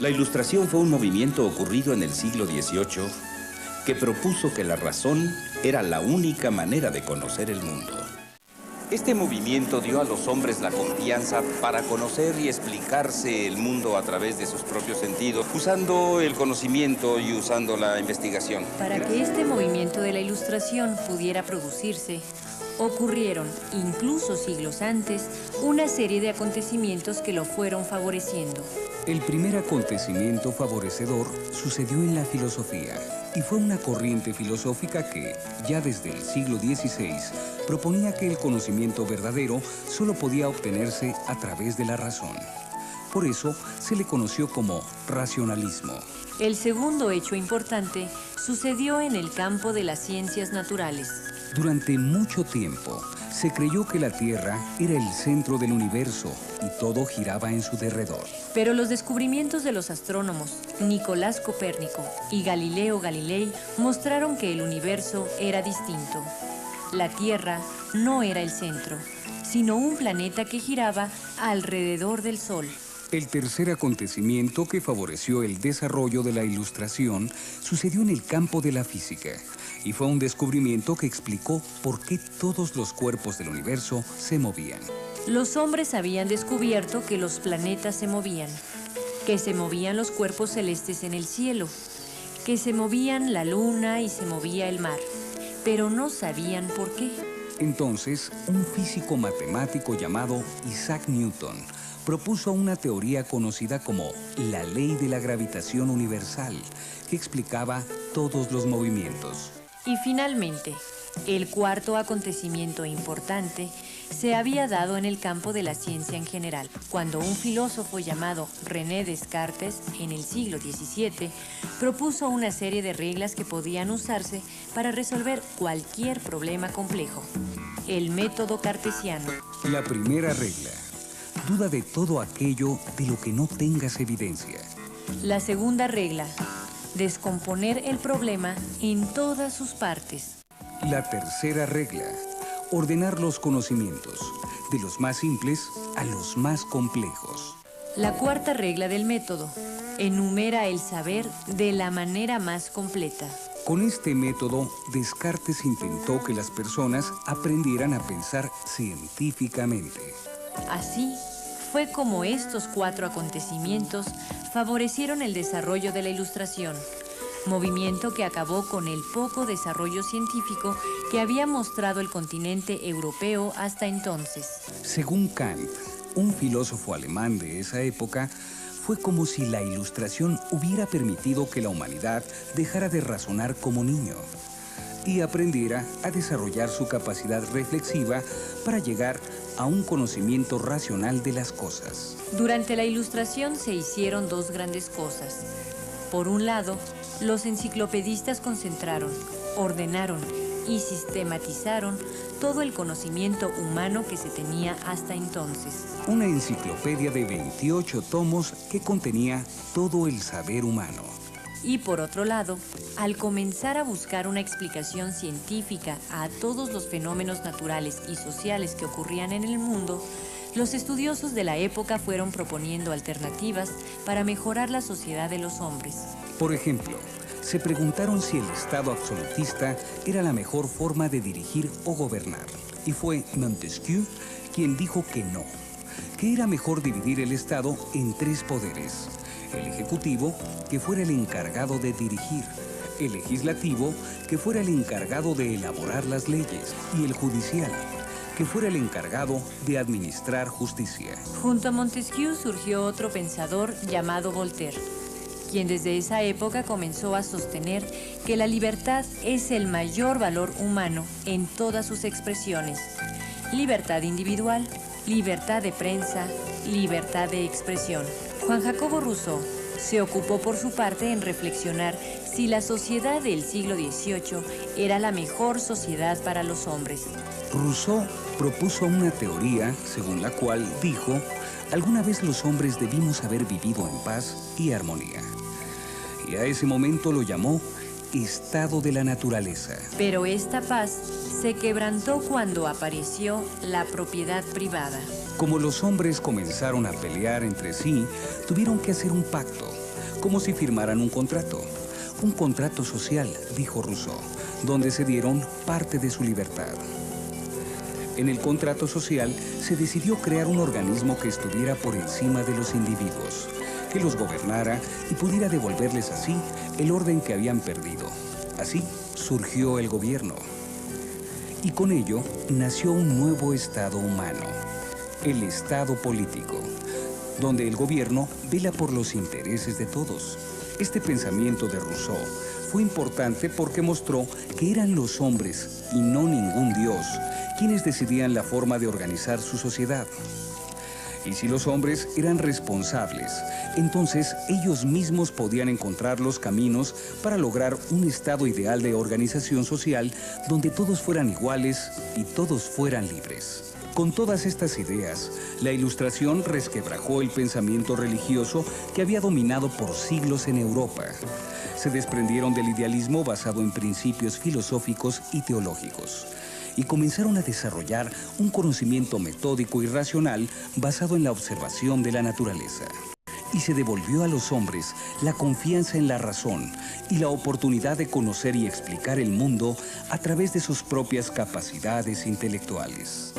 La Ilustración fue un movimiento ocurrido en el siglo XVIII que propuso que la razón era la única manera de conocer el mundo. Este movimiento dio a los hombres la confianza para conocer y explicarse el mundo a través de sus propios sentidos, usando el conocimiento y usando la investigación. Para que este movimiento de la Ilustración pudiera producirse, ocurrieron, incluso siglos antes, una serie de acontecimientos que lo fueron favoreciendo. El primer acontecimiento favorecedor sucedió en la filosofía y fue una corriente filosófica que, ya desde el siglo XVI, proponía que el conocimiento verdadero solo podía obtenerse a través de la razón. Por eso se le conoció como racionalismo. El segundo hecho importante sucedió en el campo de las ciencias naturales. Durante mucho tiempo, se creyó que la Tierra era el centro del universo y todo giraba en su derredor. Pero los descubrimientos de los astrónomos Nicolás Copérnico y Galileo Galilei mostraron que el universo era distinto. La Tierra no era el centro, sino un planeta que giraba alrededor del Sol. El tercer acontecimiento que favoreció el desarrollo de la Ilustración sucedió en el campo de la física y fue un descubrimiento que explicó por qué todos los cuerpos del universo se movían. Los hombres habían descubierto que los planetas se movían, que se movían los cuerpos celestes en el cielo, que se movían la luna y se movía el mar, pero no sabían por qué. Entonces, un físico matemático llamado Isaac Newton propuso una teoría conocida como la ley de la gravitación universal, que explicaba todos los movimientos. Y finalmente, el cuarto acontecimiento importante se había dado en el campo de la ciencia en general, cuando un filósofo llamado René Descartes, en el siglo XVII, propuso una serie de reglas que podían usarse para resolver cualquier problema complejo. El método cartesiano. La primera regla: duda de todo aquello de lo que no tengas evidencia. La segunda regla: descomponer el problema en todas sus partes. La tercera regla: ordenar los conocimientos, de los más simples a los más complejos. La cuarta regla del método: enumera el saber de la manera más completa. Con este método, Descartes intentó que las personas aprendieran a pensar científicamente. Así fue como estos cuatro acontecimientos favorecieron el desarrollo de la Ilustración, movimiento que acabó con el poco desarrollo científico que había mostrado el continente europeo hasta entonces. Según Kant, un filósofo alemán de esa época, fue como si la Ilustración hubiera permitido que la humanidad dejara de razonar como niño y aprendiera a desarrollar su capacidad reflexiva para llegar a un conocimiento racional de las cosas. Durante la Ilustración se hicieron dos grandes cosas. Por un lado, los enciclopedistas concentraron, ordenaron y sistematizaron todo el conocimiento humano que se tenía hasta entonces. Una enciclopedia de 28 tomos que contenía todo el saber humano. Y por otro lado, al comenzar a buscar una explicación científica a todos los fenómenos naturales y sociales que ocurrían en el mundo, los estudiosos de la época fueron proponiendo alternativas para mejorar la sociedad de los hombres. Por ejemplo, se preguntaron si el Estado absolutista era la mejor forma de dirigir o gobernar. Y fue Montesquieu quien dijo que no, que era mejor dividir el Estado en tres poderes. El Ejecutivo, que fuera el encargado de dirigir, el Legislativo, que fuera el encargado de elaborar las leyes, y el Judicial, que fuera el encargado de administrar justicia. Junto a Montesquieu surgió otro pensador llamado Voltaire, quien desde esa época comenzó a sostener que la libertad es el mayor valor humano en todas sus expresiones. Libertad individual, libertad de prensa, libertad de expresión. Juan Jacobo Rousseau se ocupó por su parte en reflexionar si la sociedad del siglo XVIII era la mejor sociedad para los hombres. Rousseau propuso una teoría según la cual dijo: alguna vez los hombres debimos haber vivido en paz y armonía. Y a ese momento lo llamó estado de la naturaleza. Pero esta paz se quebrantó cuando apareció la propiedad privada. Como los hombres comenzaron a pelear entre sí, tuvieron que hacer un pacto como si firmaran un contrato social, dijo Rousseau, donde se dieron parte de su libertad. En el contrato social se decidió crear un organismo que estuviera por encima de los individuos, que los gobernara y pudiera devolverles así el orden que habían perdido. Así surgió el gobierno. Y con ello nació un nuevo estado humano, el estado político, donde el gobierno vela por los intereses de todos. Este pensamiento de Rousseau fue importante porque mostró que eran los hombres, y no ningún dios, quienes decidían la forma de organizar su sociedad. Y si los hombres eran responsables, entonces ellos mismos podían encontrar los caminos para lograr un estado ideal de organización social donde todos fueran iguales y todos fueran libres. Con todas estas ideas, la Ilustración resquebrajó el pensamiento religioso que había dominado por siglos en Europa. Se desprendieron del idealismo basado en principios filosóficos y teológicos y comenzaron a desarrollar un conocimiento metódico y racional basado en la observación de la naturaleza. Y se devolvió a los hombres la confianza en la razón y la oportunidad de conocer y explicar el mundo a través de sus propias capacidades intelectuales.